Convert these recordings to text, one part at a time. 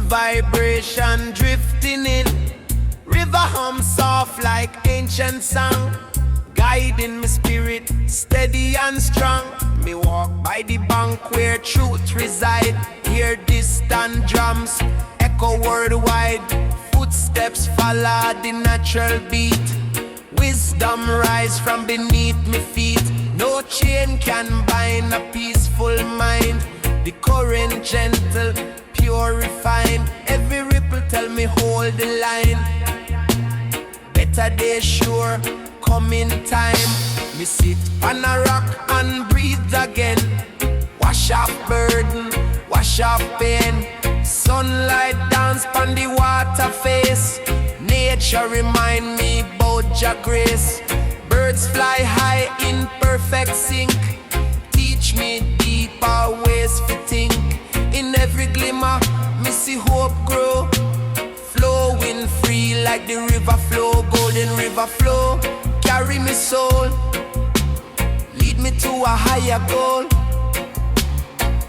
Vibration drifting in, river hum soft like ancient song, guiding my spirit steady and strong. Me walk by the bank where truth reside, hear distant drums echo worldwide, footsteps follow the natural beat, wisdom rise from beneath me feet, no chain can bind a peaceful mind, the current gentle, pure, refined. Every ripple tell me hold the line. Better day sure, coming time. Me sit on a rock and breathe again. Wash off burden, wash off pain. Sunlight dance on the water face. Nature remind me about Jah grace. Birds fly high in perfect sync. Teach me deeper ways to think. In every glimmer, me see hope grow, flowing free like the river flow, golden river flow, carry me soul, lead me to a higher goal,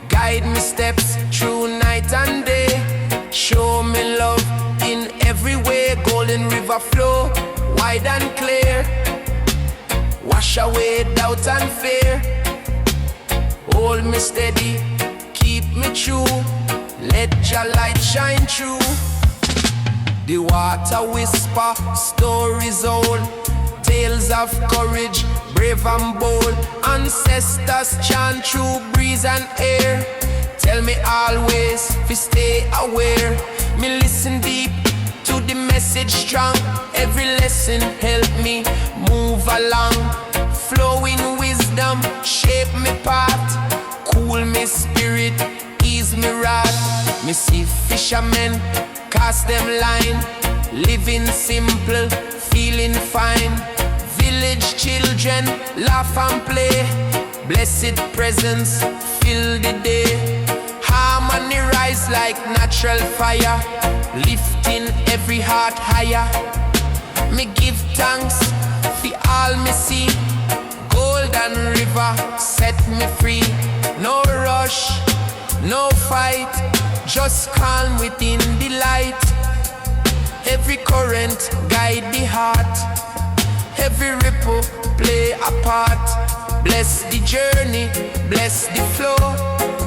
guide me steps through night and day, show me love in every way, golden river flow, wide and clear, wash away doubt and fear, hold me steady, keep me true, let your light shine through. The water whisper, stories old, tales of courage, brave and bold. Ancestors chant through breeze and air. Tell me always to stay aware. Me listen deep to the message strong. Every lesson help me move along. Flowing wisdom shape me path, cool me spirit, ease me wrath. Me see fishermen cast them line, living simple, feeling fine. Village children laugh and play, blessed presence fill the day. Harmony rise like natural fire, lifting every heart higher. Me give thanks for all me see, golden river set me free. No rush, no fight, just calm within the light. Every current guide the heart, every ripple play a part. Bless the journey, bless the flow,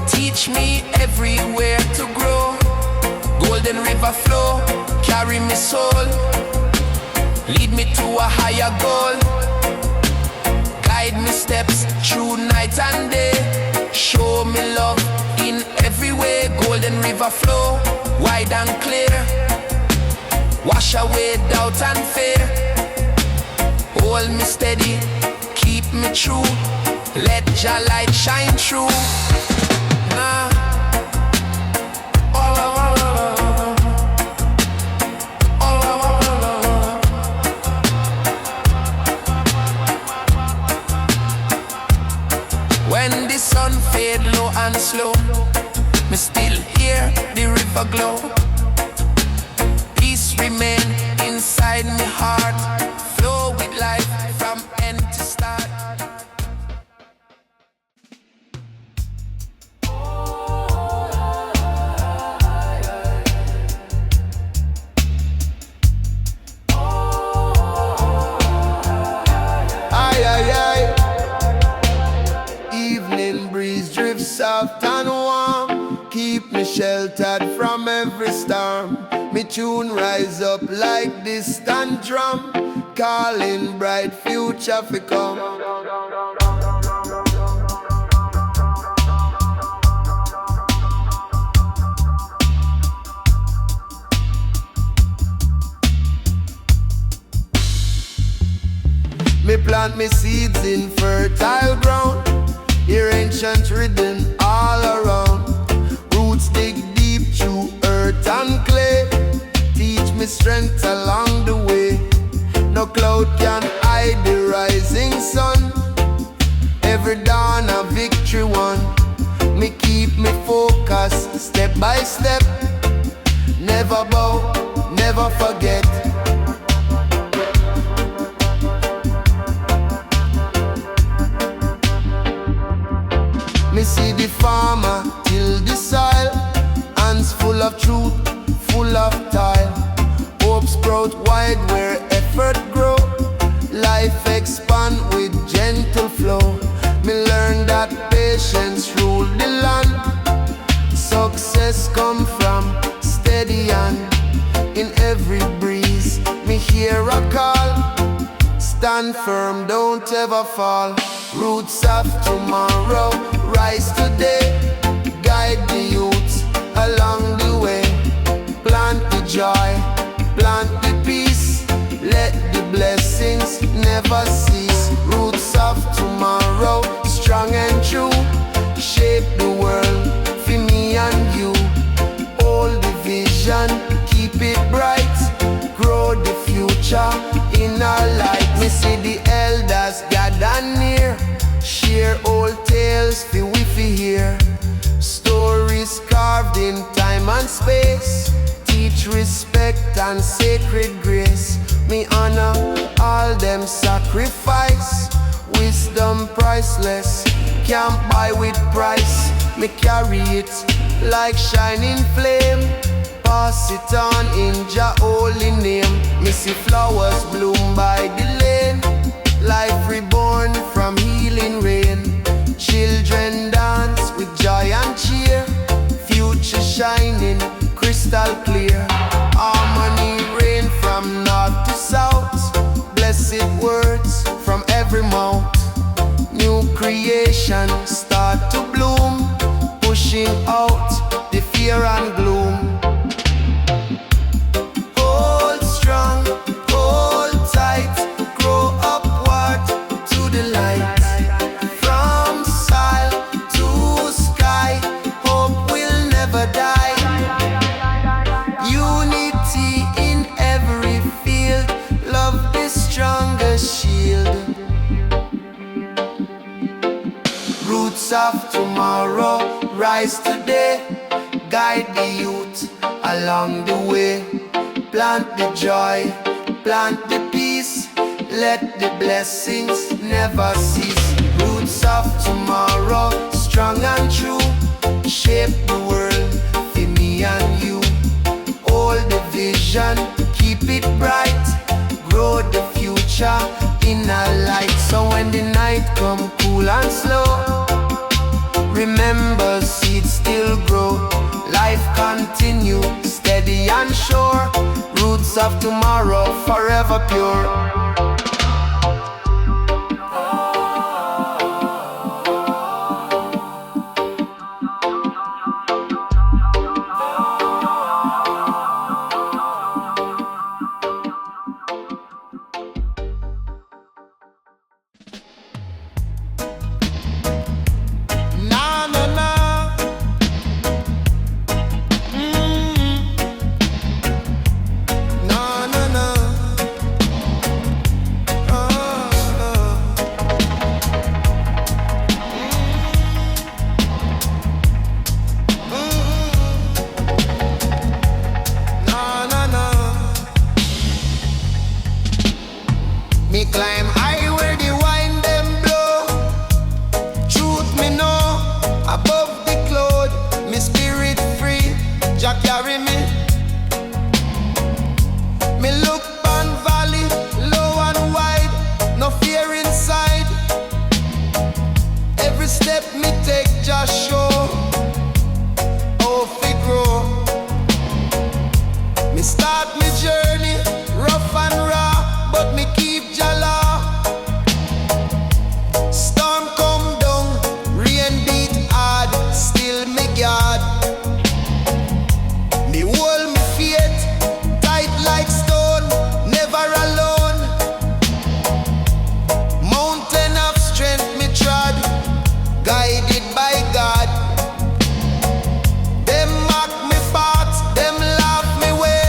teach me everywhere to grow. Golden river flow, carry me soul, lead me to a higher goal. Guide me steps through night and day, show me love in every way. Golden river flow, wide and clear, wash away doubt and fear. Hold me steady, keep me true, let Jah light shine through. When the sun fade low and slow, me still hear the river glow. Peace remain inside me heart, flow with life from end to start. Aye, aye, aye. Evening breeze drifts soft and warm, keep me sheltered from every storm. Me tune rise up like distant drum, calling bright future fi come. Me plant me seeds in fertile ground, hear ancient rhythm all around. Roots dig deep through earth and clay, me strength along the way. No cloud can hide the rising sun. Every dawn a victory won. Me keep me focused step by step. Never bow, never forget. Me see the farmer till the soil, hands full of truth, full of toil. Hope sprout wide where effort grow. Life expand with gentle flow. Me learn that patience rule the land. Success come from steady hand. In every breeze me hear a call. Stand firm, don't ever fall. Roots of tomorrow, rise today. Guide the youth along the way. Plant the joy, plant the peace. Let the blessings never cease. Roots of tomorrow, strong and true. Shape the world for me and you. Hold the vision, keep it bright. Grow the future in our light. Me see the elders gather near. Share old tales for we fi hear. Stories carved in time and space. Teach respect and sacred grace. Me honor all them sacrifice. Wisdom priceless, can't buy with price. Me carry it like shining flame. Pass it on in Jah holy name. Me see flowers bloom by the lane. Life reborn from healing rain. Children dance with joy and cheer. Future shining crystal clear. Harmony reign from north to south. Blessed words from every mouth. New creation start to bloom. Pushing out the fear and gloom. Hold strong, hold tight. Grow upward to the light. From soil to sky, hope will never die. Unity in every field. Love the strongest shield. Roots of tomorrow, rise today. Guide the youth along the way. Plant the joy, plant the peace. Let the blessings never cease. Roots of tomorrow, strong and true. Shape the world for me and you. Hold the vision, keep it bright. Grow the future in a light. So when the night come cool and slow, remember seeds still grow. Life continue, steady and sure. Roots of tomorrow, forever pure. Me climb high where the wind them blow. Truth me know, above the cloud. Me spirit free, Jah carry me. Me look on valley, low and wide. No fear inside. Every step me take just show how fi grow. Me start me journey, rough and raw, but me keep Jah law. Storm come down, rain beat hard, still me guard. Me hold me faith tight like stone, never alone. Mountain of strength me trod, guided by God. Them mock me path, them laugh me way.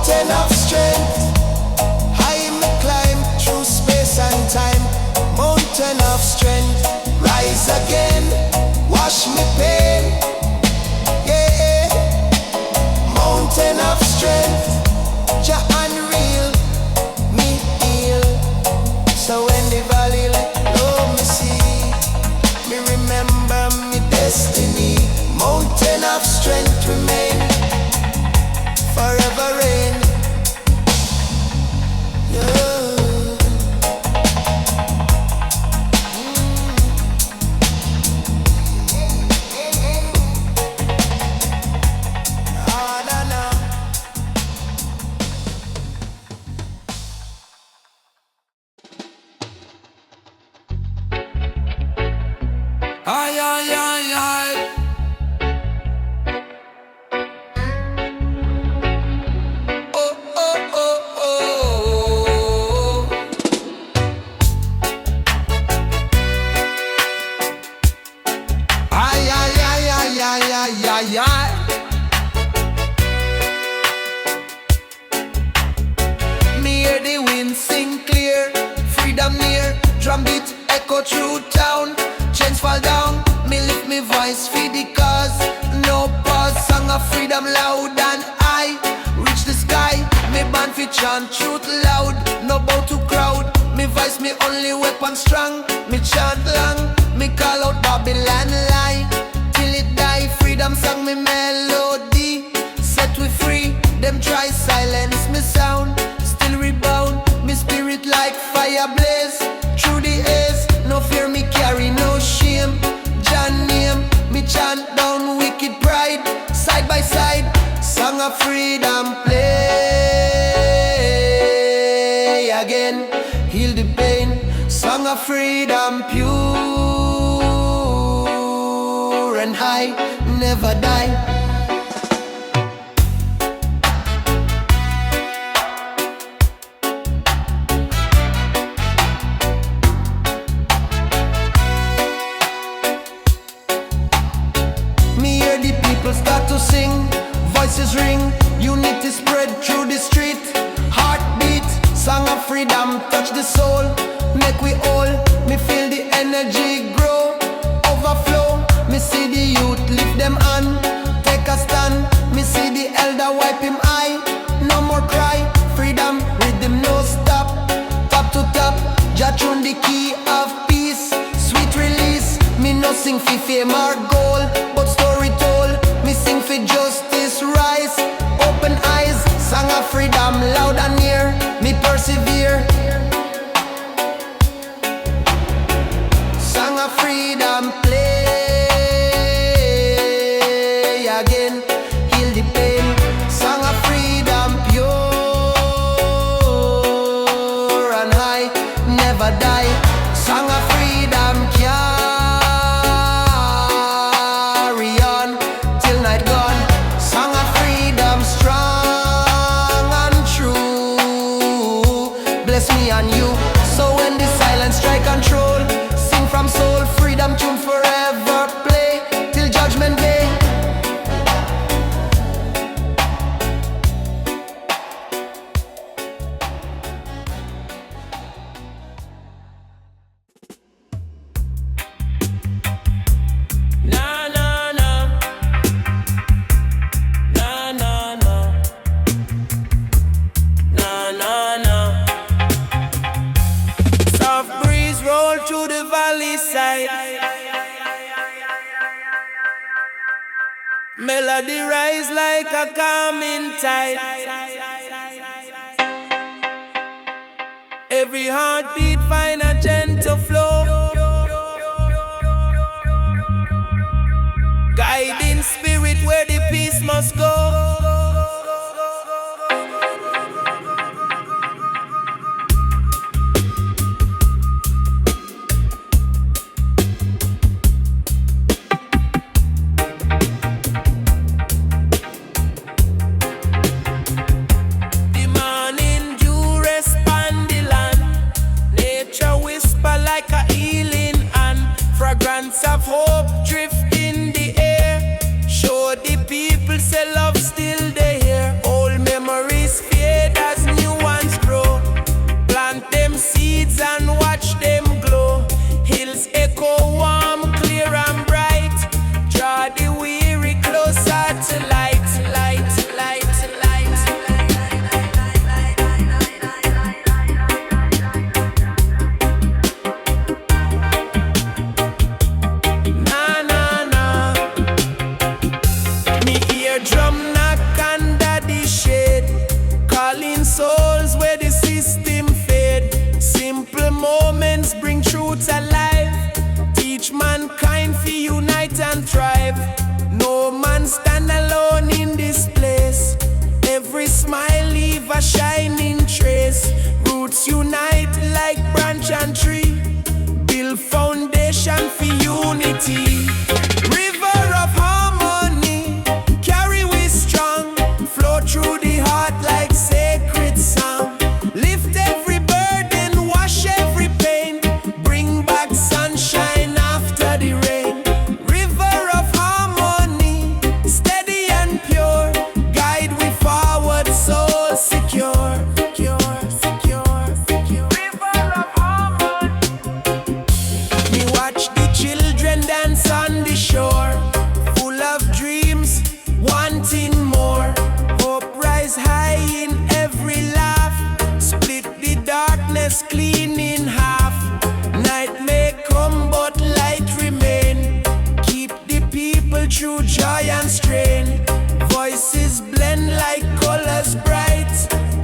Mountain of strength, high me climb through space and time. Mountain of strength, rise again, wash me pain. Yeah, mountain of strength, Jah unreal, me heal. So when the valley let low me see, me remember me destiny. Mountain of strength remain, forever reign. Yeah. Ay, ay, ay, ay. Oh, oh, oh, oh. Ay, ay, ay, ay, ay, ay, ay, ay. Me hear the wind sing clear, freedom near, drum beat echo through town. Chains fall down, me lift me voice for the cause. No pause, song of freedom loud and high. Reach the sky, me band fi chant truth loud. No bow to crowd, me voice me only weapon strong. Me chant long, me call out Babylon lie. Till it die, freedom song me melody. Set we free, them try silence me sound. Still rebound, me spirit like fire blaze. Through the haze, no fear me carry no shame. John name, me chant down wicked pride. Side by side, song of freedom play again. Heal the pain, song of freedom pure and high, never die. Start to sing, voices ring, unity spread through the street. Heartbeat, song of freedom touch the soul. Make we all, me feel the energy grow, overflow. Me see the youth lift them on, take a stand. Me see the elder wipe him eye. No more cry, freedom, rhythm no stop. Top to top, Jah tune the key of peace. Sweet release, me no sing for fame or gold, but story told. Me sing for justice rise, open eyes, song of freedom loud and near. Me persevere, song of freedom play again. Heal the pain, song of freedom pure and high, never die. Song of freedom carry on till night gone. Song of freedom strong and true. Bless me and you. So when the silence strike control, sing from soul, freedom tune forever play till judgment day. Na na na, na na na, na na na. Soft breeze roll through the valley side. Melody rise like a calming tide. Every heartbeat find a gentle flow. Guiding spirit where the peace must go. The morning dew respond the land. Nature whisper like a healing hand. Fragrance of hope drift in the air. Show the people say love still souls where the system fade. Simple moments bring truth alive. Teach mankind to unite and thrive. No man stand alone in this place. Every smile leave a shining trace. Roots unite like branch and tree. Build foundation for unity. River of harmony, carry we strong. Flow through the heart like sacred song. Lift every burden, wash every pain. Bring back sunshine after the rain. River of harmony, steady and pure. Guide we forward, soul secure. River of harmony. Me watch the children dance on the shore, full of dreams, wanting more. Hope rise high in every laugh. Split the darkness clean in half. Night may come but light remain. Keep the people through joy and strain. Voices blend like colors bright,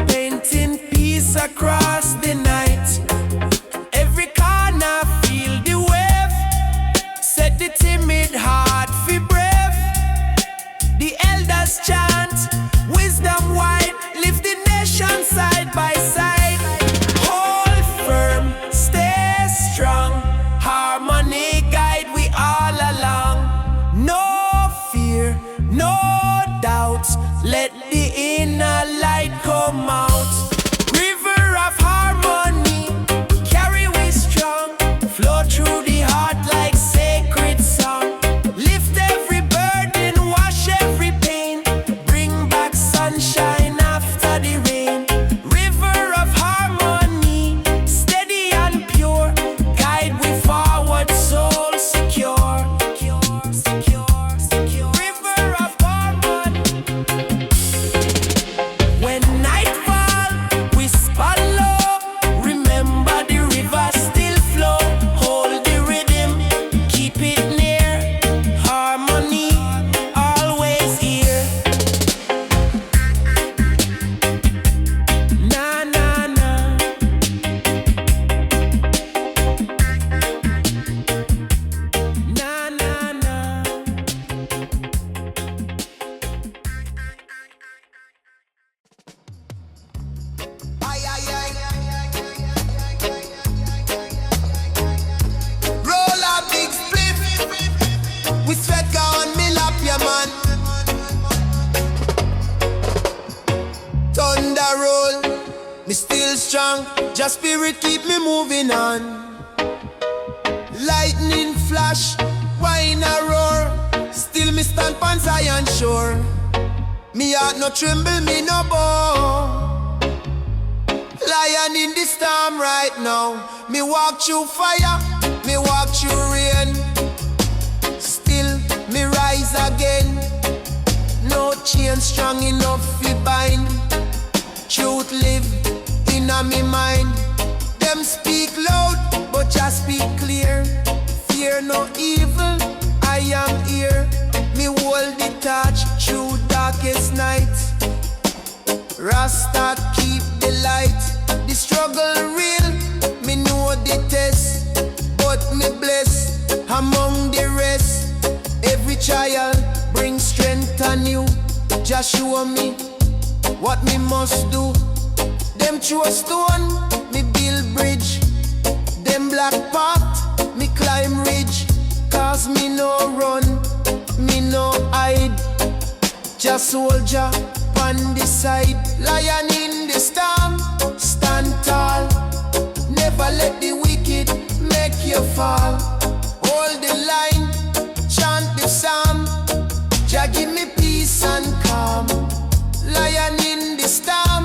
painting peace across the night. Every corner feel the wave. Set the timid heart feel brave. The elders chant wisdom wide. Lift the nation side by side. Hold firm, stay strong. Harmony guide we all along. No fear, no doubts. Let the inner light come out. River of harmony, carry we strong. Flow through the heart like sacred song. Lift every burden, wash every pain. Bring back sunshine after the rain. River of harmony, steady and pure. Guide we forward, soul secure. River of harmony. When night fall, whisper low. Remember the river still flow. Hold the rhythm, keep it near. Harmony always here. Na na na. Na na na. Ay, ay, ay. Roll a big split. We sweat gone, me lap ya man. Thunder roll, me still strong. Just spirit keep me moving on. Lightning flash, wine a roar. Still me stand on Zion shore. Me heart no tremble, me no bow. Lion in the storm right now. Me walk through fire, me walk through rain. Still me rise again. No chain strong enough to bind. Truth live in a me mind. Them speak loud, but just speak clear. Fear no evil, I am here. Me hold the torch through darkest night. Rasta keep the light. The struggle real, me know the test. But me bless among the rest. Every child bring strength anew. Just show me what me must do. Them throw stone, me build bridge. Them black path, me climb ridge. Cause me no run, me no hide. Just soldier on the side. Lion in the storm, stand tall. Never let the wicked make you fall. Hold the line, chant the psalm. Jah give me peace and calm. Lion in the storm,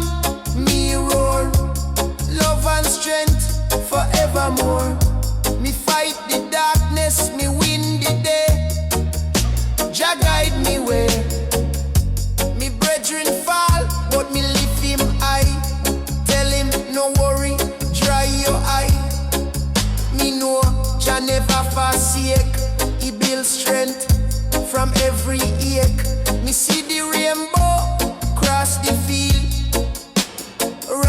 me roar. Love and strength forevermore. Me fight the darkness, me win the day. Jah guide me way. Me brethren fall, but me lift him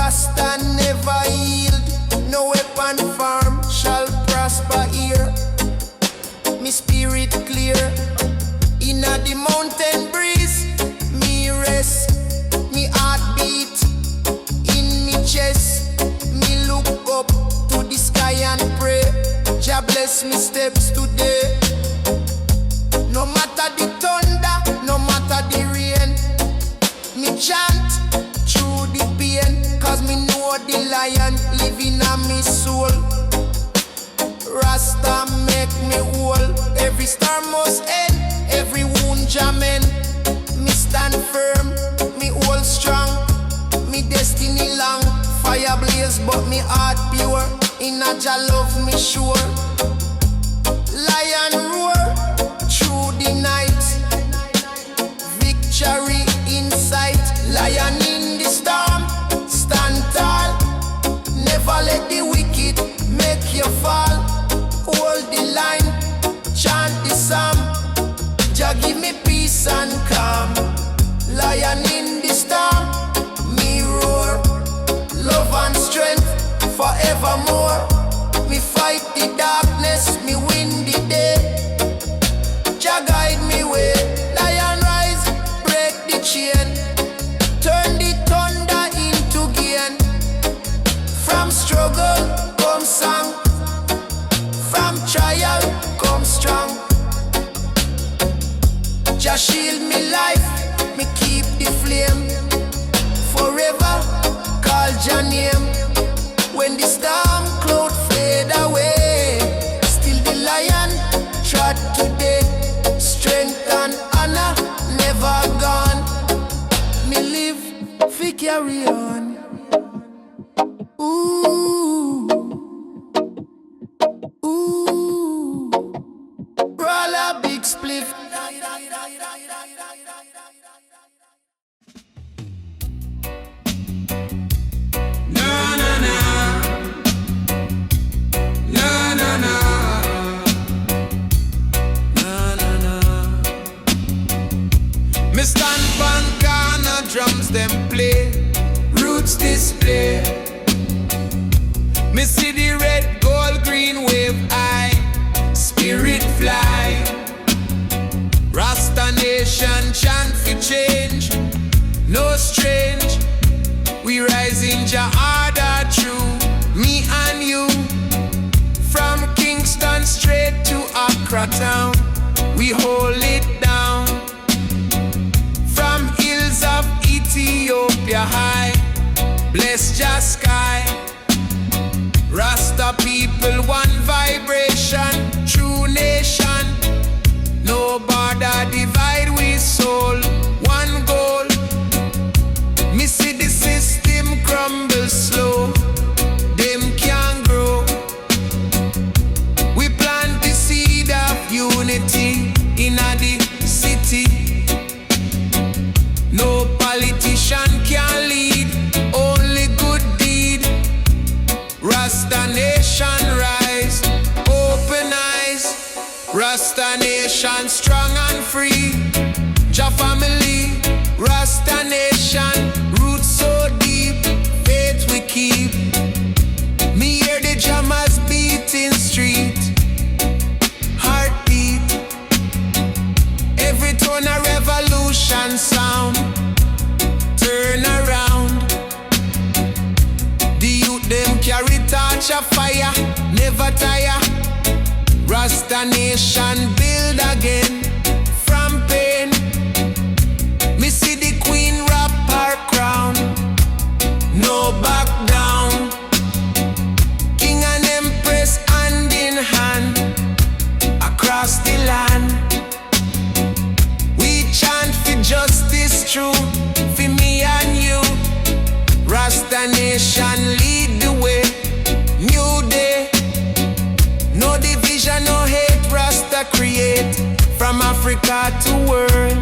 Rasta never yield, no weapon form shall prosper here. Me spirit clear, inna the mountain breeze, me rest, me heartbeat in me chest. Me look up to the sky and pray, Jah bless me steps today. No matter the thunder, no matter the rain, me chant through the pain, cause me know the lion living in me soul. Rasta make me whole, every star must end, every wound jamen. Me stand firm, me hold strong, me destiny long. Fire blaze but me heart pure, in a Jah love me sure. Lion roar through the night, victory in sight. Lion in the storm, stand tall, never let the wicked make you fall. Hold the line, chant the psalm, Jah give me peace and calm. Lion in the storm, me roar, love and strength forevermore. Me fight the darkness, me win the day. Jah guide me way, lion rise, break the chain, turn the thunder into gain. From struggle come song, from trial come strong. Jah shield me life, me keep the flame, forever call Jah name. When the storm cloud fade away, still the lion trot today. Strength and honor never gone, me live fi carry on. Ooh, ooh, roll a big spliff. Na na na, na na na, na na na. Me stand pan Ghana drums them play, roots display. Me see the red, gold, green wave high, spirit fly. Rasta Nation chant for change, no strange. We rise in Jah order true, me and you. From Kingston straight to Accra town, we hold it down. From hills of Ethiopia high, bless Jah sky. Rasta people, one vibration, true nation. No border divide we soul, one goal. Me see the system crumble slow, them can't grow. We plant the seed of unity in the city. No politician can lead, only good deed. Rasta Nation rise, open eyes. Rasta Nation strong and free. Jah family, Rasta Nation, roots so deep, faith we keep. Me hear the jammers beating street, heartbeat. Every tone a revolution sound, turn around. The youth them carry torch of fire, never tire. Rasta Nation build again from pain. Me see the queen wrap her crown, no back down. King and empress hand in hand, across the land. We chant for justice true, for me and you. Rasta Nation lead the way, new day. No division, no hate, Rasta create. From Africa to world,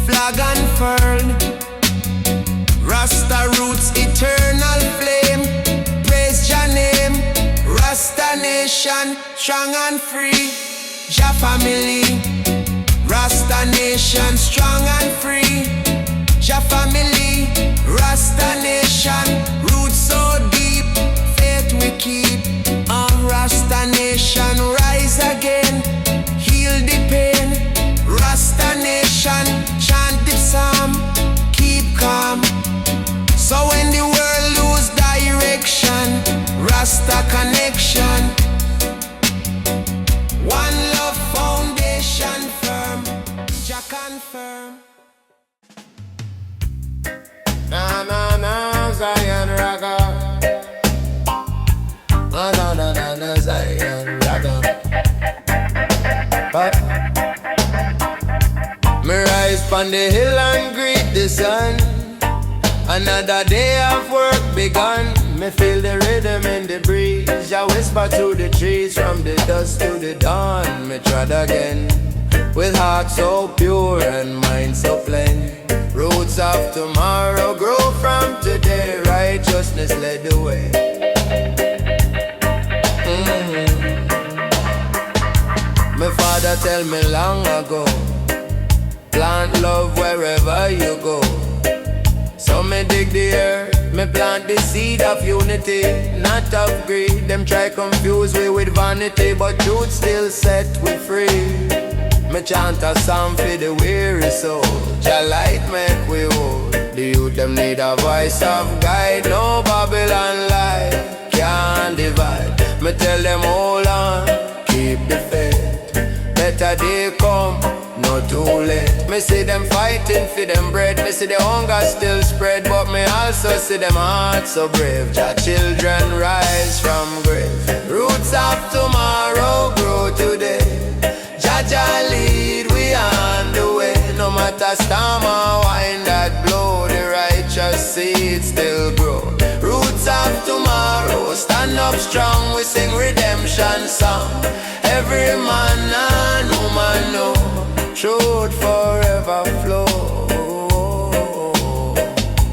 flag unfurled. Rasta roots, eternal flame. Praise Jah name. Rasta Nation, strong and free. Jah family, Rasta Nation, strong and free. Jah family, Rasta on the hill and greet the sun. Another day of work begun. Me feel the rhythm in the breeze. I whisper to the trees from the dusk to the dawn. Me trod again with heart so pure and mind so plain. Roots of tomorrow grow from today. Righteousness led the way. My father tell me long ago, plant love wherever you go. So me dig the earth, me plant the seed of unity, not of greed. Them try confuse we with vanity, but truth still set we free. Me chant a song for the weary soul. Jah light make we whole. The youth them need a voice of guide. No Babylon life can divide. Me tell them hold on, keep the faith. Better day come, not too late. Me see them fighting for them bread. Me see the hunger still spread, but me also see them hearts so brave. Jah children rise from grave. Roots of tomorrow grow today. Jah lead we on the way. No matter storm or wind that blow, the righteous seed still grow. Roots of tomorrow stand up strong. We sing redemption song. Every man and woman know truth forever flow.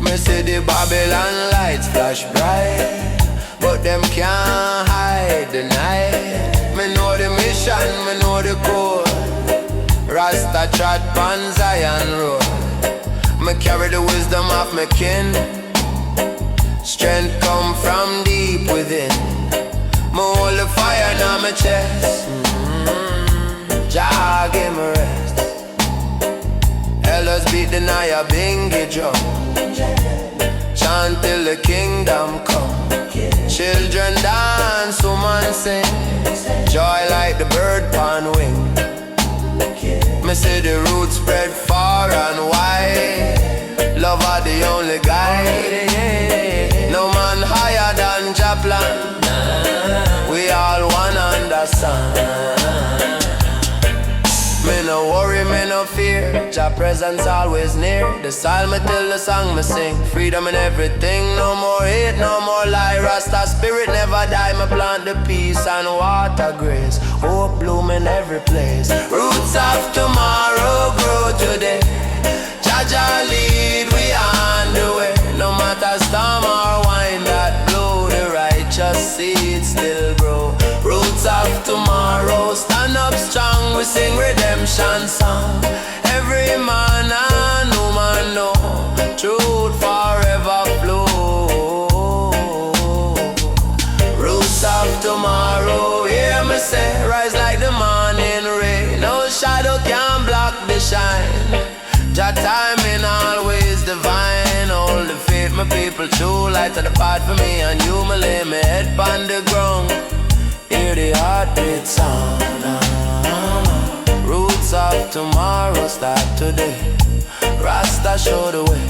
Me see the Babylon lights flash bright, but them can't hide the night. Me know the mission, me know the code. Rasta trot pan Zion road. Me carry the wisdom of my kin. Strength come from deep within. Me hold the fire in my chest. Jah give me rest. Elders beat the Naya bingy drum. Chant till the kingdom come. Children dance, woman sing. Joy like the bird pan wing. Me see the roots spread far and wide. Love are the only guide. No man higher than Jah plan. We all one understand. Me no worry, me no fear. Jah presence always near. The psalm me tell, the song me sing. Freedom in everything, no more hate, no more lie. Rasta spirit never die. Me plant the peace and water grace. Hope bloom in every place. Roots of tomorrow grow today. Jah lead we on the way. No matter storm or wind that blow, the righteous seed still grow. Roots of tomorrow stand up strong. We sing redemption song. Every man and woman know truth forever flow. Roots of tomorrow, hear me say, rise like the morning rain. No shadow can block the shine. Jah timing always divine. Hold the faith, my people, true light of the path for me and you. Me lay my head on the ground. Hear the heartbeat sound. Roots of tomorrow start today. Rasta show the way.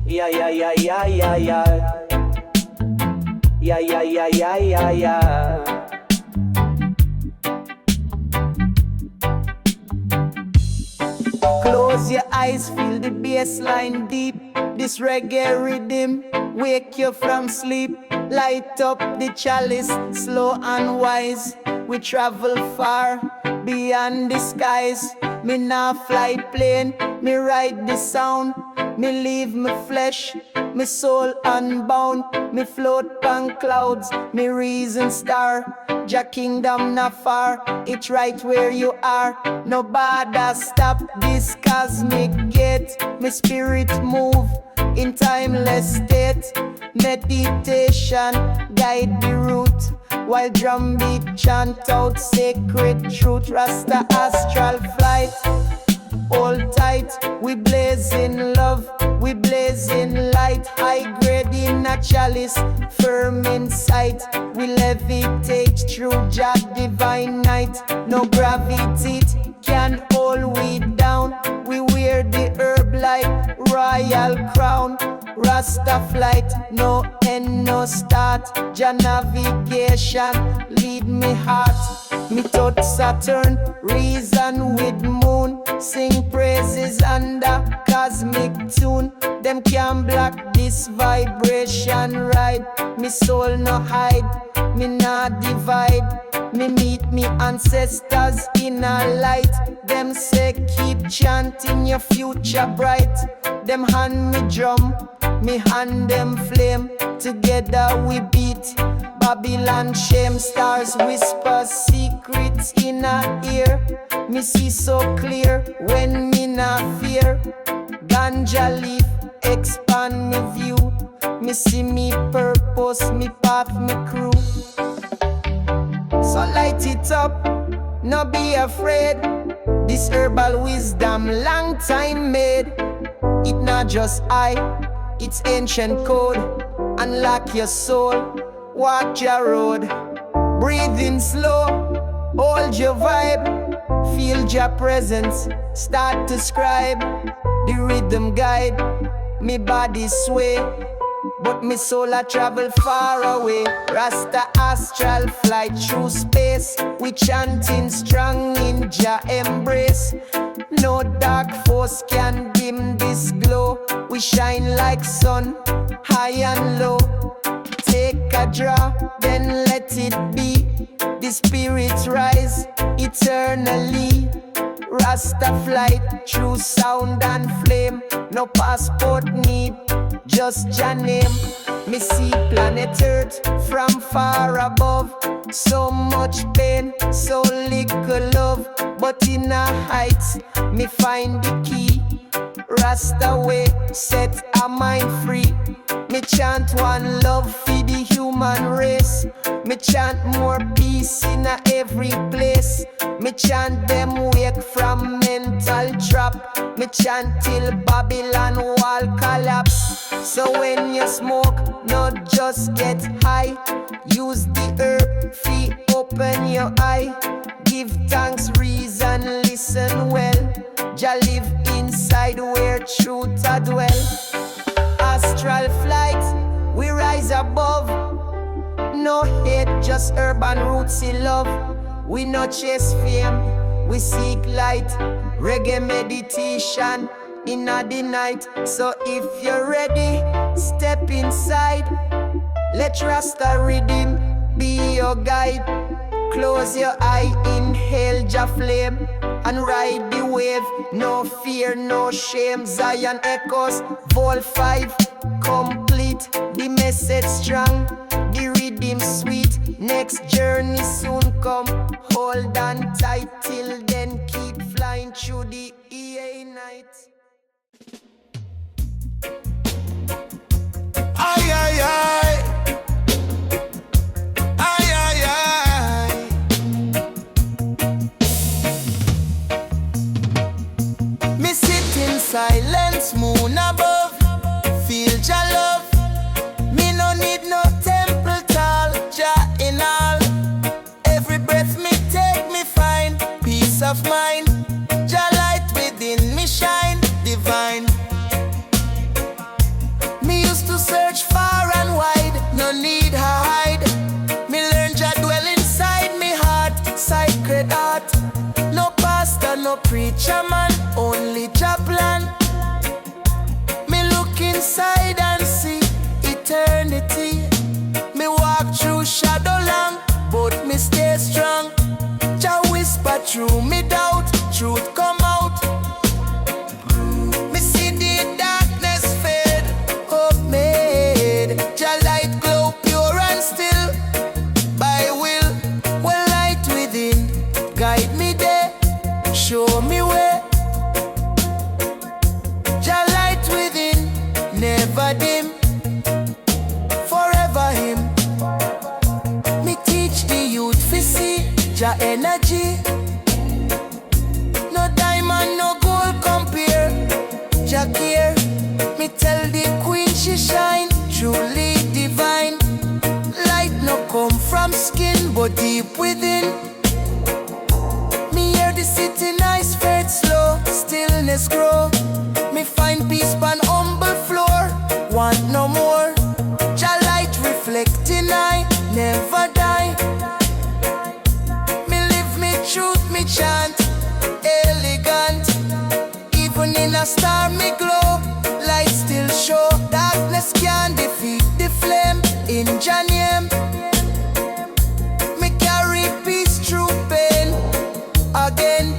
Yeah, yeah, yeah, yeah, yeah, yeah. Yeah, yeah, yeah, yeah, yeah, yeah. Close your eyes, feel the bass line deep. This reggae rhythm wake you from sleep. Light up the chalice, slow and wise. We travel far beyond the skies. Me nah fly plane, me ride the sound. Me leave me flesh, me soul unbound. Me float on clouds, me reason star. Jah kingdom not far, it's right where you are. Nobody stop this cosmic gate. Me spirit move in timeless state. Meditation guide the route, while drum beat chant out sacred truth. Rasta astral flight, hold tight, we blaze in love. We blazing light, high grade in a chalice, firm in sight. We levitate through Jah divine night. No gravity can hold we down. We wear the herb like royal crown. Rasta flight, no end, no start. Jah navigation, lead me heart. Me touch Saturn, reason with moon. Sing praises under cosmic tune. Them can't block this vibration ride. Me soul no hide, me not divide. Me meet me ancestors in a light. Them say keep chanting your future bright. Them hand me drum, me hand them flame. Together we beat Babylon shame. Stars whisper secrets in our ear. Me see so clear when me not fear. Ganja leaf expand me view. Me see me purpose, me path, me crew. So light it up, no be afraid. This herbal wisdom long time made. It not just I, it's ancient code. Unlock your soul, walk your road. Breathe in slow, hold your vibe. Feel your presence, start to scribe. The rhythm guide, me body sway. But me soul a travel far away. Rasta Astral flight through space. We chanting strong in Jah embrace. No dark force can dim this glow. We shine like sun, high and low. Take a draw, then let it be. The spirits rise eternally. Rasta flight through sound and flame. No passport need, just Jah name. Me see planet Earth from far above. So much pain, so little love. But in a heights, me find the key. Rasta way, set a mind free. Me chant one love for the human race. Me chant more peace in a every place. Me chant them wake from mental trap. Me chant till Babylon wall collapse. So when you smoke, not just get high. Use the herb, fee, open your eye. Give thanks, reason, listen well. Jah live inside where truth a dwell. Astral flight, we rise above. No hate, just urban roots in love. We no chase fame, we seek light. Reggae meditation in the night. So if you're ready, step inside. Let Rasta rhythm be your guide. Close your eye, inhale Jah flame, and ride the wave. No fear, no shame. Zion echoes, vol 5 complete. The message strong, the rhythm sweet. Next journey soon come. Hold on tight till then. Keep flying through the EA night. Ay, ay, ay. Ay, ay, ay. Me sit in silence, moon above. Feel Jah love. Me no need no temple tall. Jah in all. Every breath me take, me find peace of mind. Jah light within me shine divine. Me used to search far and wide, no need hide. Me learn Jah dwell inside me heart, sacred heart. No pastor, no preacher man, only Jah plan. Me look inside and see eternity. Me walk through shadow long, but me stay strong. Jah whisper through me doubt, truth come out. Me see the darkness fade, hope made. Jah light glow pure and still. By will, well light within. Guide me there, show me where. Jah light within, never dim. Forever him. Me teach the youth fi see Jah energy. No diamond, no gold compare. Jah care. me tell the queen she shine, truly divine. Light no come from skin, but deep within. Me hear the city nice, fade slow, stillness grow. Me find peace pan humble floor, want no more. Jah light reflecting I never die. Me live me truth, me chant, elegant. Even in a star me glow, light still show. Darkness can't defeat the flame in Jah name. Me carry peace through pain again.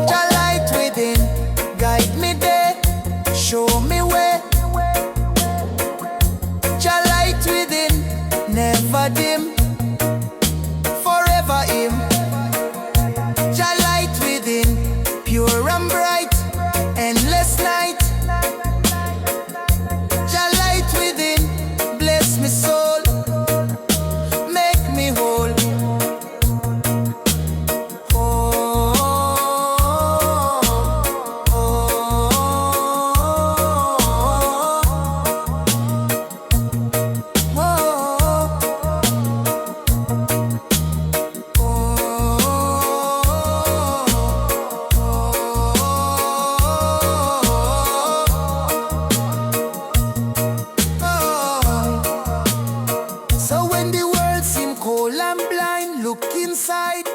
Jah light within, guide me there, show me way. Jah light within, never dim, forever him. Jah light within, pure and bright, endless night. Jah light within, bless me soul, make me whole. Oh, oh, so when the world seem cold and blind, look inside.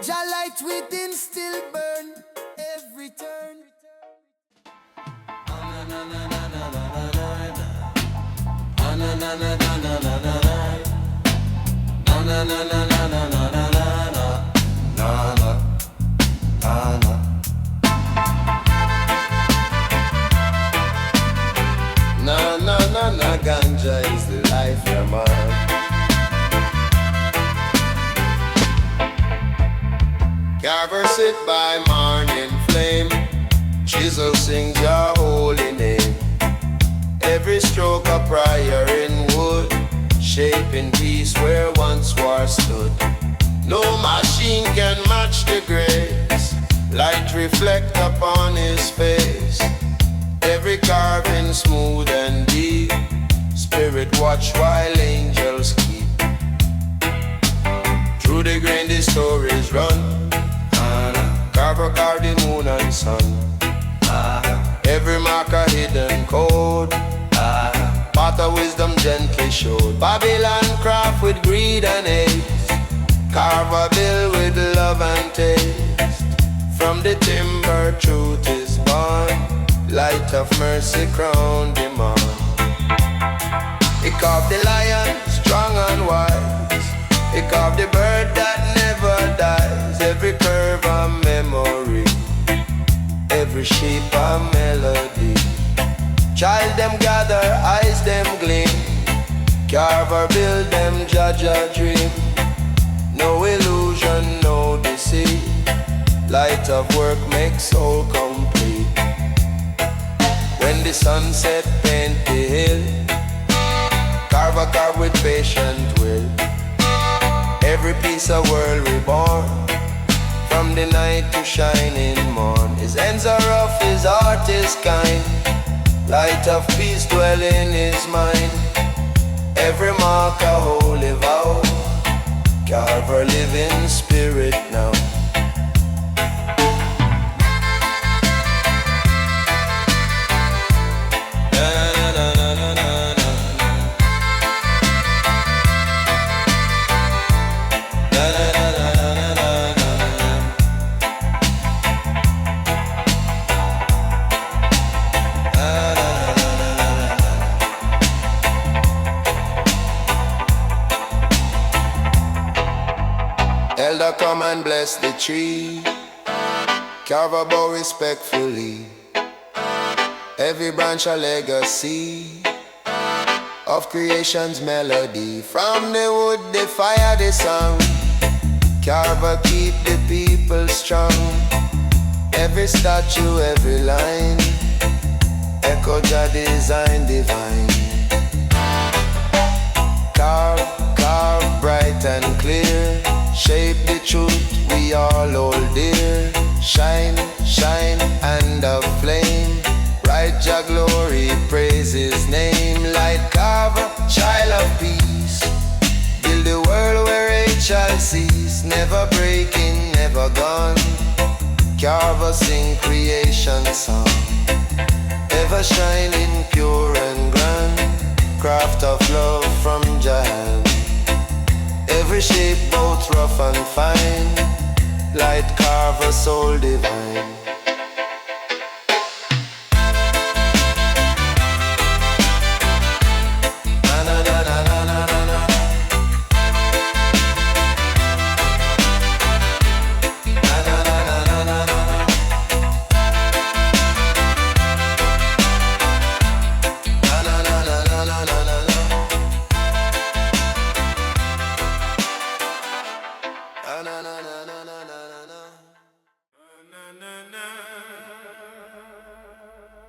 Jah light within still burn every turn. Na na na na, ganja is the life, yeah man. Carver sit by morning flame, Chisel sings your holy name. Every stroke a prayer in wood, shaping peace where once war stood. No machine can match the grace, light reflect upon his face. Every carving smooth and deep, spirit watch while angels keep. Through the grain the stories run, Carver carved the moon and sun. Every mark a hidden code, path of wisdom gently showed. Babylon craft with greed and hate, Carver build with love and taste. From the timber truth is born, light of mercy crowned him on. He carved the lion, strong and wise. He carved the bird that never dies. Every curve a memory, every shape a melody. Child them gather, eyes them gleam. Carver build them, judge a dream. No illusion, no deceit. Light of work makes soul complete. When the sunset paint the hill, Carver carve with patient will. Every piece of world reborn, from the night to shining morn. His hands are rough, his heart is kind. Light of peace dwell in his mind. Every mark a holy vow, Carver live in spirit now. Elder come and bless the tree, Carver bow respectfully. Every branch a legacy of creation's melody. From the wood, the fire, the song, Carver keep the people strong. Every statue, every line, echo Jah design divine. Carve bright and clear, shape the truth we all hold dear. Shine, shine, and a flame. Right Jah glory, praise his name. Light Carver, child of peace. Build a world where hate shall cease. Never breaking, never gone. Carver sing creation song. Ever shining, pure and grand. Craft of love from Jah hand. Every shape both rough and fine. Light Carver, soul divine.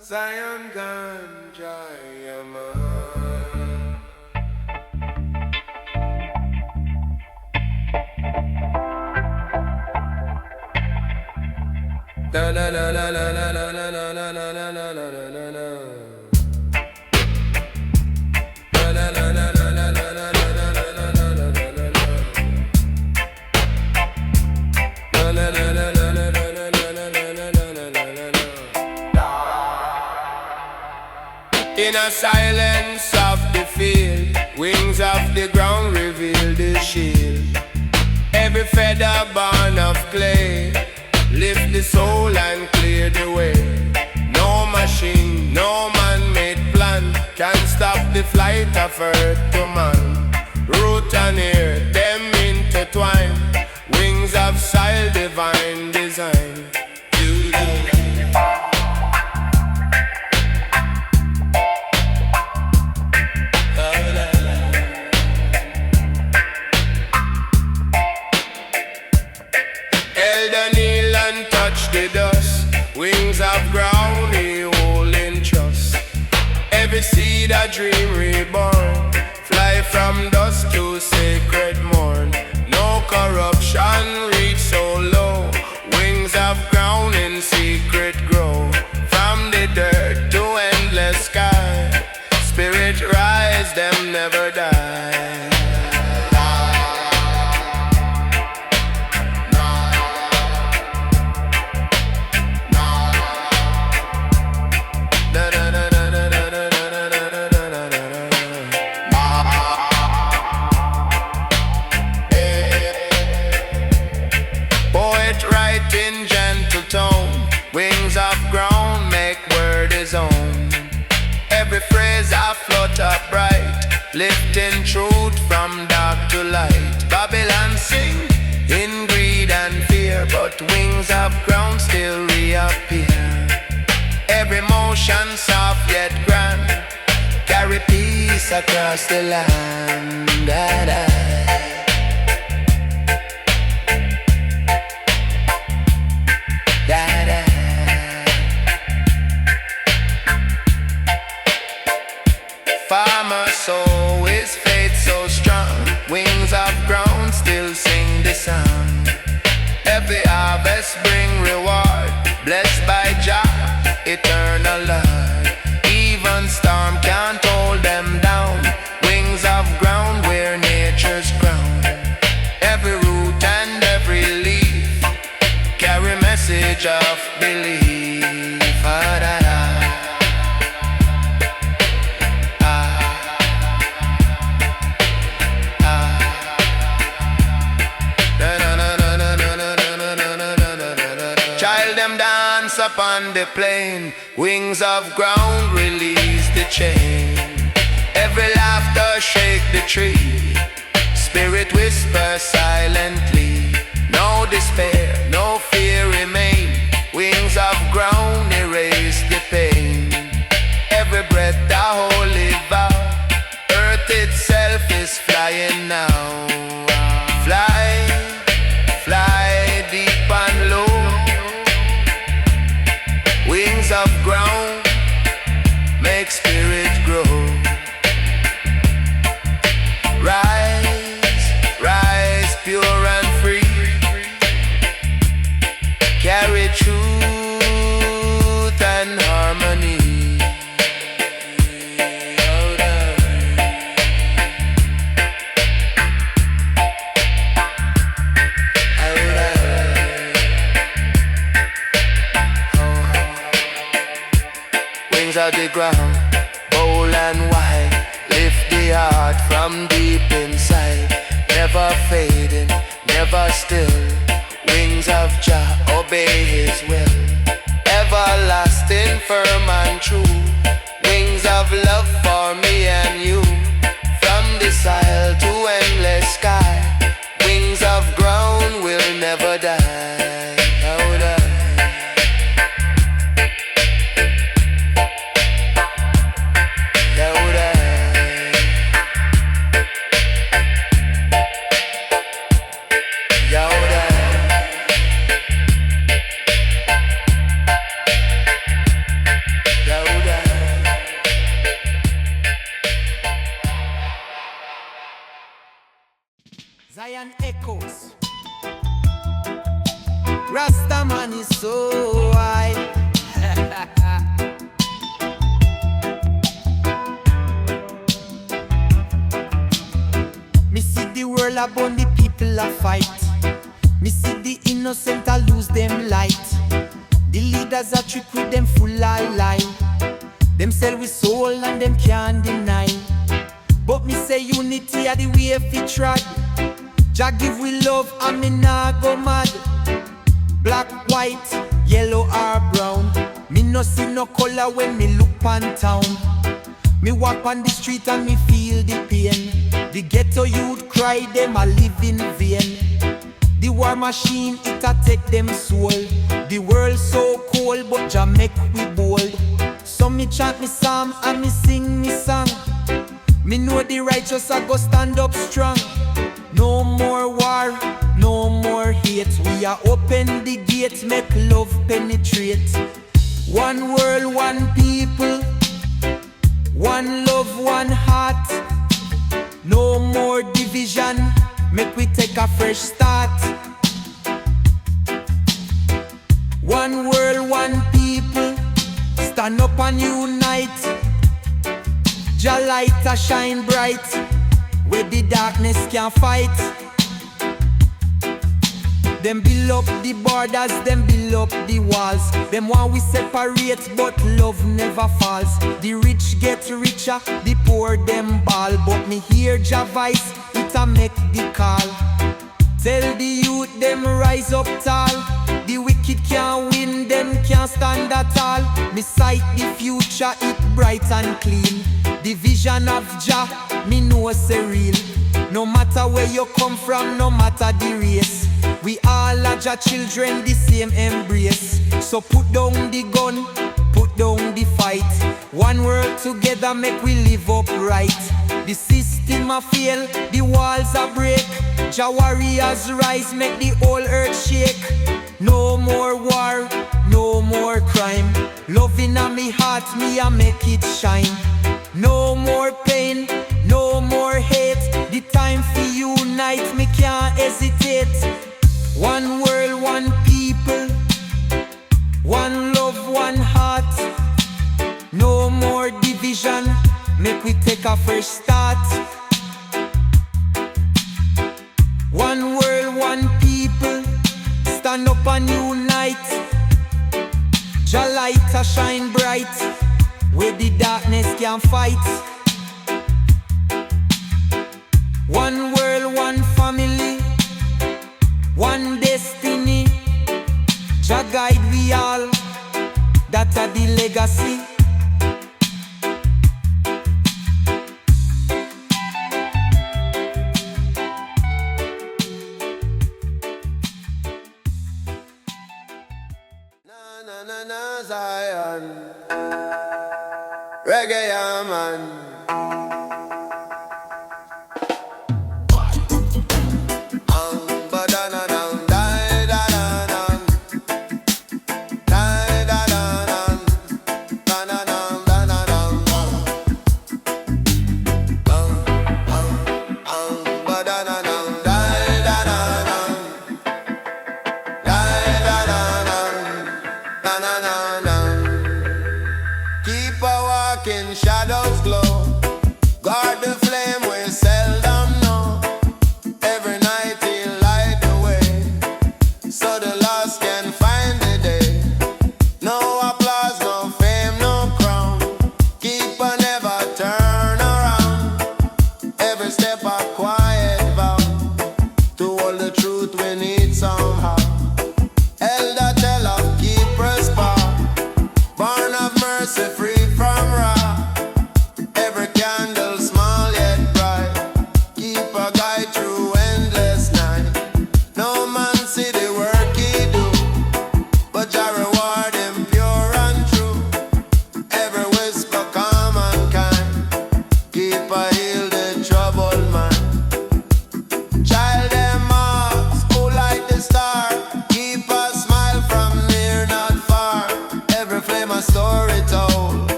Zion Ganja Yaman. Da la la la la la la la la la la la la la la la. Da la la la la la la la la la la la la la la. Da la la la la la la la la la la la. In a silence of the field, wings of the ground reveal the shield. Every feather born of clay, lift the soul and clear the way. No machine, no man-made plan can stop the flight of earth to man. Root and air, them intertwine. Wings of style, divine design. Elder kneel and touch the dust. Wings of ground he hold in trust. Every seed a dream reborn. Fly from dusk to sacred morn. No corruption reach so low. Wings of ground in secret grow. From the dirt to endless sky. Spirit rise, them never die. Wings of ground make word his own. Every phrase I float upright, lifting truth from dark to light. Babylon sing in greed and fear, but wings of ground still reappear. Every motion soft yet grand, carry peace across the land. Farmer soul is faith so strong. Wings of ground still sing the song. Every harvest bring reward. Blessed by Jah, eternal Lord. Even storm can't hold them down. Wings of ground where nature's crown. Every root and every leaf carry message of belief. Upon the plain, wings of ground release the chain. Every laughter shake the tree. Spirit whisper silently. No despair, no fear remain. Wings of ground erase the pain. Every breath a holy vow. Earth itself is flying now. Fly, fly deep and low. Wings of ground make spirit grow. Rise, rise pure and free. of the ground, bold and wide. Lift the heart from deep inside. Never fading, never still. Wings of Jah, obey His will. Everlasting, firm and true. Wings of love for me and you. From this isle to endless sky. Wings of ground will never die. Oh, die. Zion echoes. Rasta man is so high. Me see the world upon the people a fight. Me see the innocent a lose them light. The leaders a trick with them full of lie. Them sell with soul and them can't deny. But me say unity a the way fi trod. Jah give we love and me nah go mad. Black, white, yellow or brown. Me no see no color when me look pan town. Me walk on the street and me feel the pain. The ghetto youth cry them a live in vain. The war machine it a take them soul. The world so cold but Jah make we bold. So me chant me psalm and me sing me song. Me know the righteous a go stand up strong. No more war, no more hate. We are open the gate, make love penetrate. One world, one people. One love, one heart. No more division, make we take a fresh start. One world, one people. Stand up and unite. Jah light a shine bright, where the darkness can't fight. Them build up the borders, them build up the walls. Them want we separate, but love never falls. The rich get richer, the poor them ball. But me hear Jah voice, it a make the call. Tell the youth them rise up tall. The wicked can't win, them can't stand at all. Me sight the future, it bright and clean. The vision of Jah, me know say real. No matter where you come from, no matter the race, we all are Jah children, the same embrace. So put down the gun, put down the fight. One world together make we live upright. The system a fail, the walls a break. Jah warriors rise, make the whole earth shake. No more war, no more crime. Love in a me heart, me a make it shine. No more pain, no more hate. The time for unite, me can't hesitate. One world, one people. One love, one heart. No more division, make we take a fresh start. One world, one people. Stand up and unite. Jah light a shine bright, where the darkness can't fight. One world, one family. One destiny. Jah guide we all. That's the legacy. Na na na na Zion. Reggae, yeah, man. Keep a walking, shadows glow.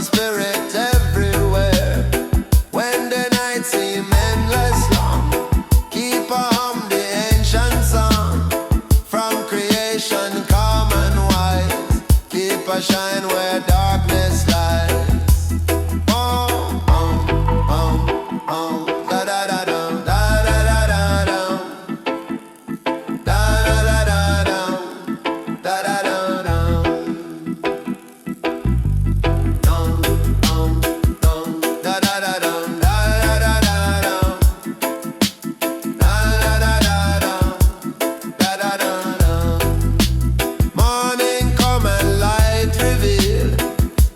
a spirit everywhere. When the night seems endless long, keep on the ancient song. From creation calm and wise, keep a shine where darkness lies. Da da da dum, da da da da dum, da da da da dum, da da da dum, dum dum dum, da da da dum, da da da da dum, da da da da dum, da da da dum. Morning come and light reveal,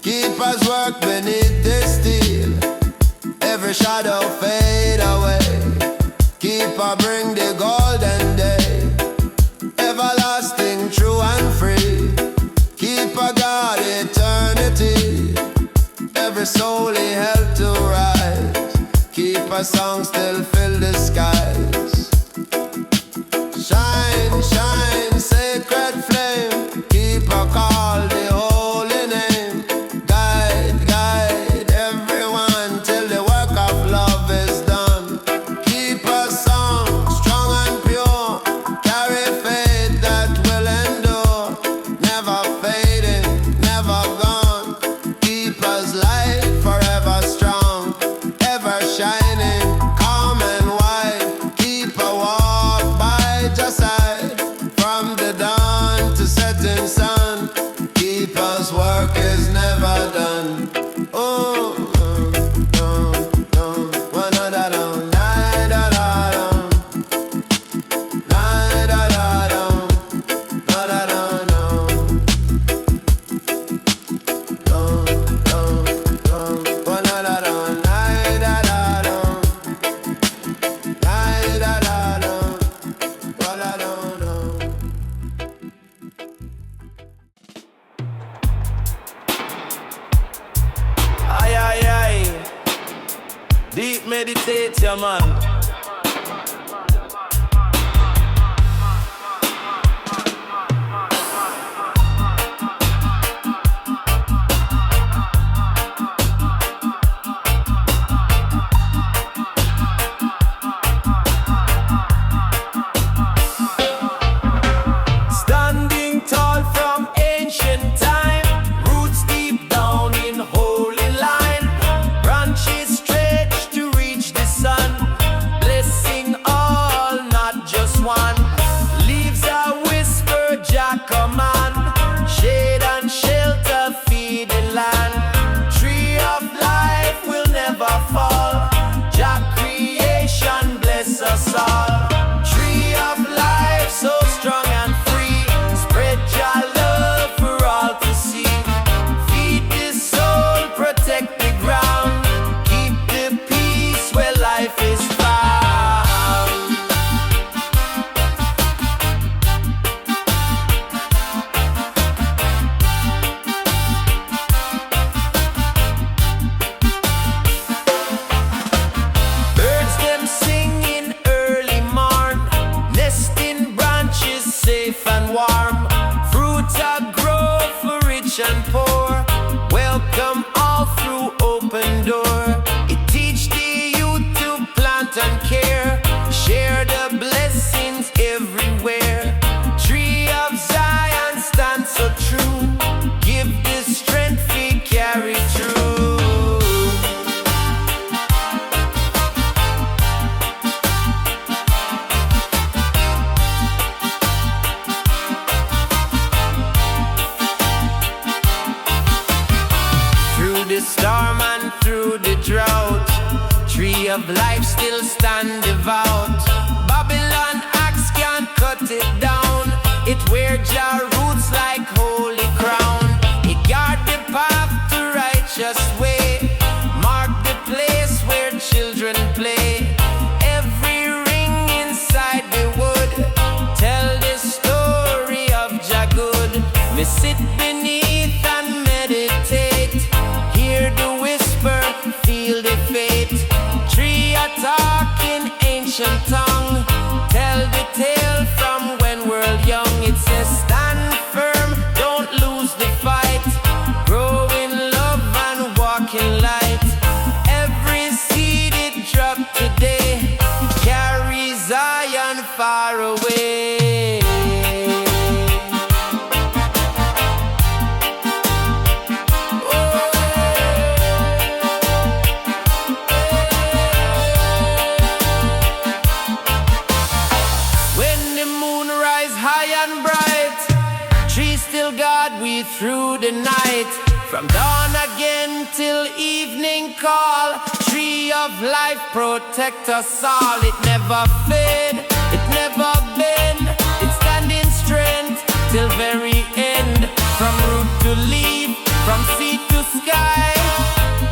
keep us work beneath the steel. Every shadow fade away, keep on bring the golden day. Everlasting, true and free, keep a God eternity. Every soul he helped to rise, keep a song still fill the skies. Shine, shine, sacred flame, keep a call the holy name. Guide, guide everyone till the work of love is done. Keep a song strong and pure, carry faith that will endure. Never fading, never gone, keep us light forever strong. Ever shining, calm and wide, keep a walk by your side. From the dawn to setting sun, keep us work is never done. Oh, one da da dum, da da da dum, da da da dum, da da da dum, one da da dum, da da da dum, da da da dum, one da da dum. Aye, aye, aye. Deep meditate, yeah, man. Standing tall from ancient time, roots deep down in holy line, branches stretch to reach the sun, blessing all, not just one. Leaves a whisper, Jah command, shade and shelter feed the land. Tree of life will never fall, Jah creation bless us all. Tree of life so strong and free, spread Jah love for all to see. Feed the soul, protect the ground, keep the peace where life is found. Birds them singing early morn, nesting branches safe and warm. Fruits are grow for rich and poor, welcome all through open door. It teach the youth to plant and care, share the blessings everywhere. Tree of Zion stand so true, give the strength we carry through. Through the storm and through the drought, tree of life still stand devout. Babylon axe can't cut it down, it wear Jah roots like holy crown. It guard the path to righteous way, mark the place where children play. Every ring inside the wood tell the story of Jah good. Me sit beneath and meditate, hear the whisper, feel the fate. Tree a talk in ancient tongue, tell the tale from when we're young. It says stand firm, don't lose the fight, grow in love and night, from dawn again till evening call. Tree of life protect us all. It never fade, it never bend. It stand in strength till very end. From root to leaf, from sea to sky.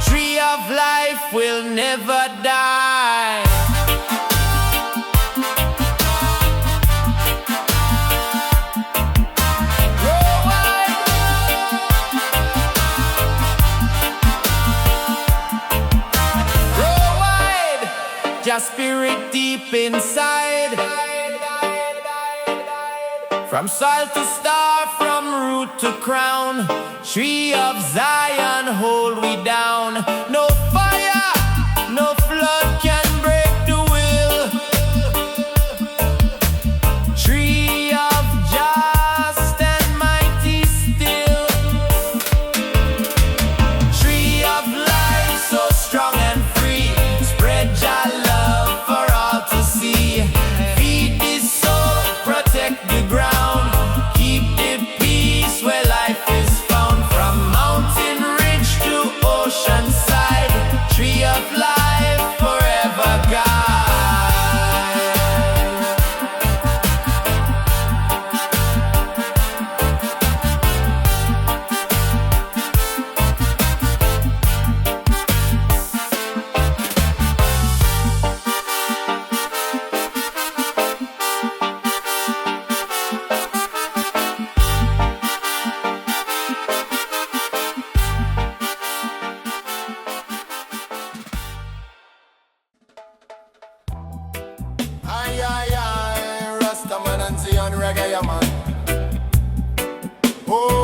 Tree of life will never die. Your spirit deep inside. From soil to star, from root to crown. Tree of Zion, hold we down. No fire, no flood can break the will. Tree of just and mighty still. Tree of life, so strong and free. Spread Jah love for all to see. Feed this soul, protect the ground. Keep the peace where life is found. From mountain ridge to ocean side. Tree of life forever guide. Aye, aye, aye, Rasta man and Zion reggae, yeah, man. Oh,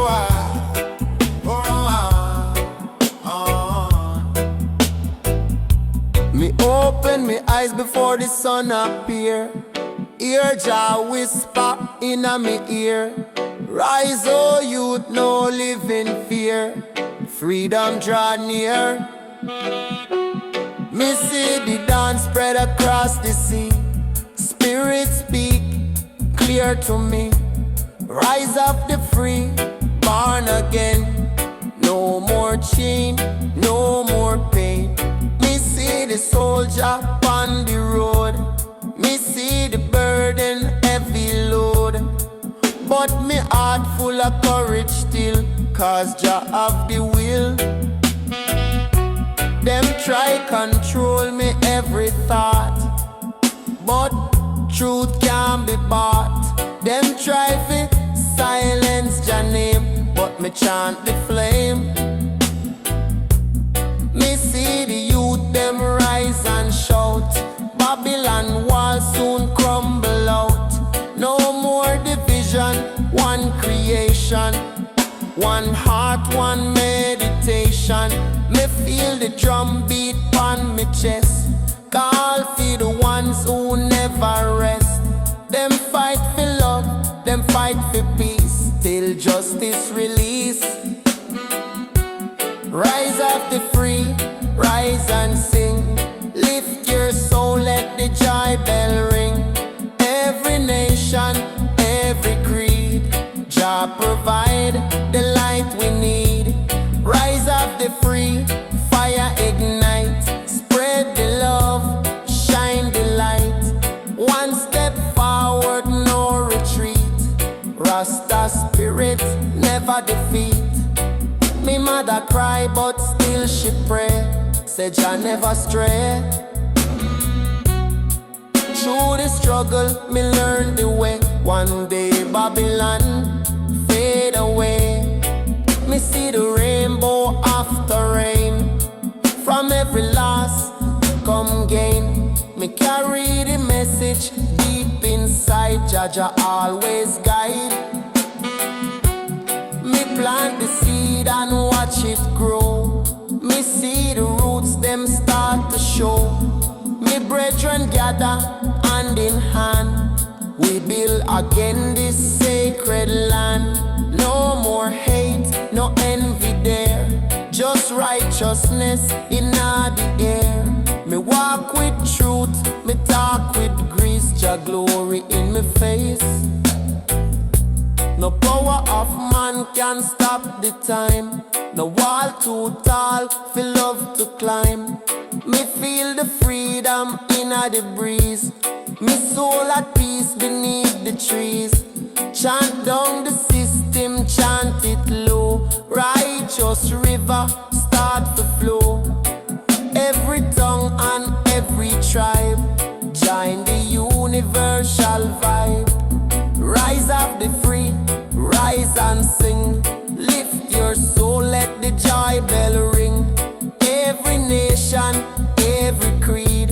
Me open me eyes before the sun appear. Hear Jah whisper in me ear. Rise, oh youth, no live in fear. Freedom draw near. Me see the dance spread across the sea. Spirit speak clear to me. Rise up the free, born again. No more chain, no more pain. Me see the soldier on the road. Me see the burden heavy load. But me heart full of courage still, cause Jah have the will. Them try control me every thought, but truth can't be bought. Them try fi silence Jah name, but me chant the flame. Me see the youth them rise and shout. Babylon wall soon crumble out. No more division, one creation. One heart, one meditation. Me feel the drum beat on me chest. Call for the ones who never rest. Them fight for love, them fight for peace, till justice release. Rise up the free, rise and sing. Lift your soul, let the joy bell ring. Every nation, every creed, Jah provide the light we need. Rise up the free, fire ignite. Spread the love, shine the light. One step forward, no retreat. Rasta spirit never defeat. Me mother cry but still she pray. Say Jah never stray. Through the struggle, me learn the way. One day Babylon fade away. Me see the rainbow after rain. From every loss, come gain. Me carry the message deep inside. Jah always guide. Me plant the seed and watch it grow. Me see the roots, them start to show. Me brethren gather hand in hand. We build again this sacred land. No more hate, no envy there. Just righteousness in the air. Me walk with truth, me talk with grace. Jah glory in me face. No power of man can stop the time. No wall too tall for love to climb. Me feel the freedom in the breeze. Me soul at peace beneath the trees. Chant down the system, chant it low. Righteous river start to flow. Every tongue and every tribe join the universal vibe. Rise up the free, rise and sing. Lift your soul, let the joy bell ring. Every nation, every creed,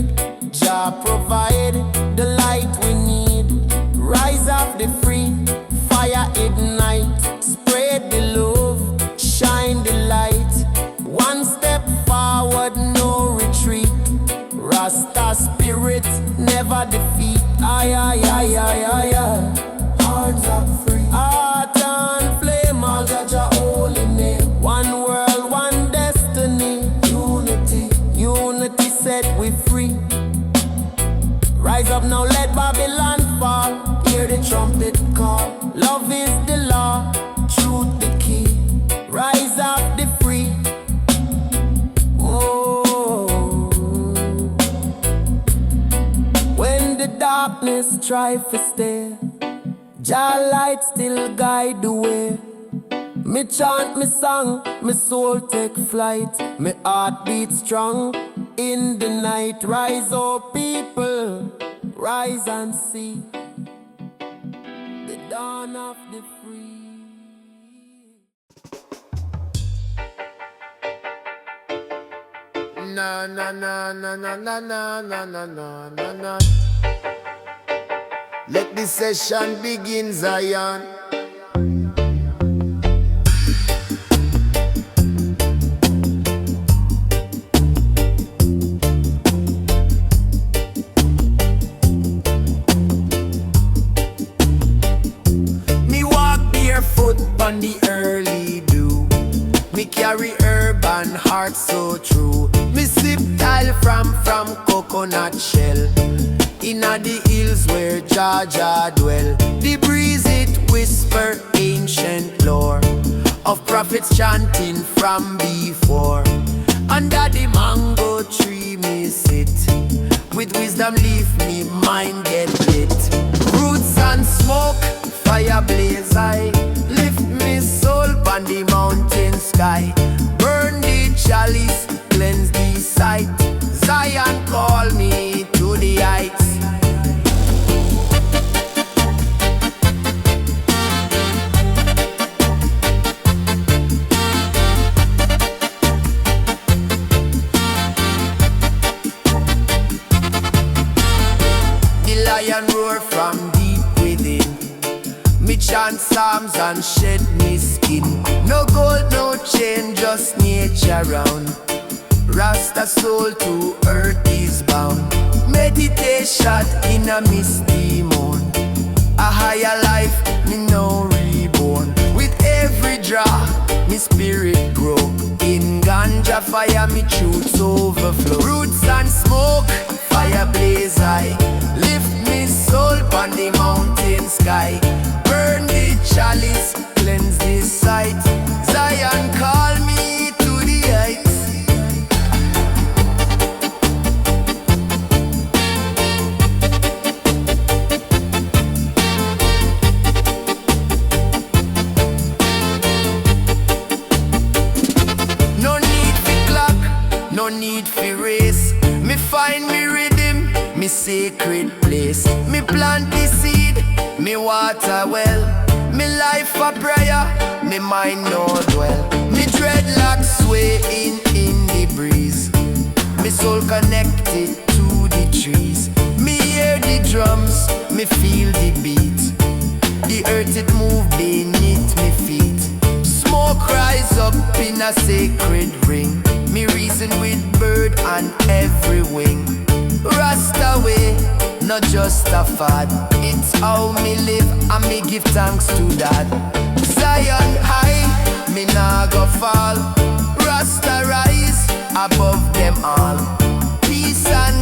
Jah provide the light we need. Rise up the free, fire ignite. Spread the love, shine the light. One step forward, no retreat. Rasta spirit never defeat. Aye, aye, aye, aye, aye, aye. Hearts are free. Heart and flame, all Jah holy name. One world, one destiny. Unity, unity set we free. Rise up now, let Babylon fall. Hear the trumpet call. Love is the law, truth the key. Rise up the free. Oh, when the darkness try to stay, Jah light still guide the way. Me chant me song, me soul take flight. Me heart beat strong in the night. Rise up people, rise and see the dawn of the free. Na na na na na na na na na na na na. Let the session begin, Zion. Me walk barefoot on the early dew. Me carry herb and heart so true. Me sip tile from coconut shell. Inna the hills where Jah dwell. The breeze it whisper ancient lore of prophets chanting from before. Under the mango tree me sit. With wisdom leave me mind get lit. Roots and smoke, fire blaze high. Lift me soul on the mountain sky. Burn the chalice, cleanse the sight. Zion call me to the heights. Lion roar from deep within. Me chant psalms and shed me skin. No gold, no chain, just nature round. Rasta soul to earth is bound. Meditation in a misty moon. A higher life, me no reborn. With every draw, me spirit grow. In ganja fire, me truths overflow. Roots and smoke, fire blaze high. Lift me soul on the mountain sky. Burn the chalice, cleanse the sight. Zion call me to the heights. No need for clock, no need for race. Me find me rhythm, me sacred place. Me plant the seed, me water well. Me life a prayer, me mind no dwell. Me dreadlocks sway in the breeze. Me soul connected to the trees. Me hear the drums, me feel the beat. The earth it move beneath me feet. Smoke rise up in a sacred ring. Me reason with bird and every wing. Rasta way, not just a fad. It's how me live and me give thanks to that. Zion high, me nah go fall. Rasta rise above them all. Peace and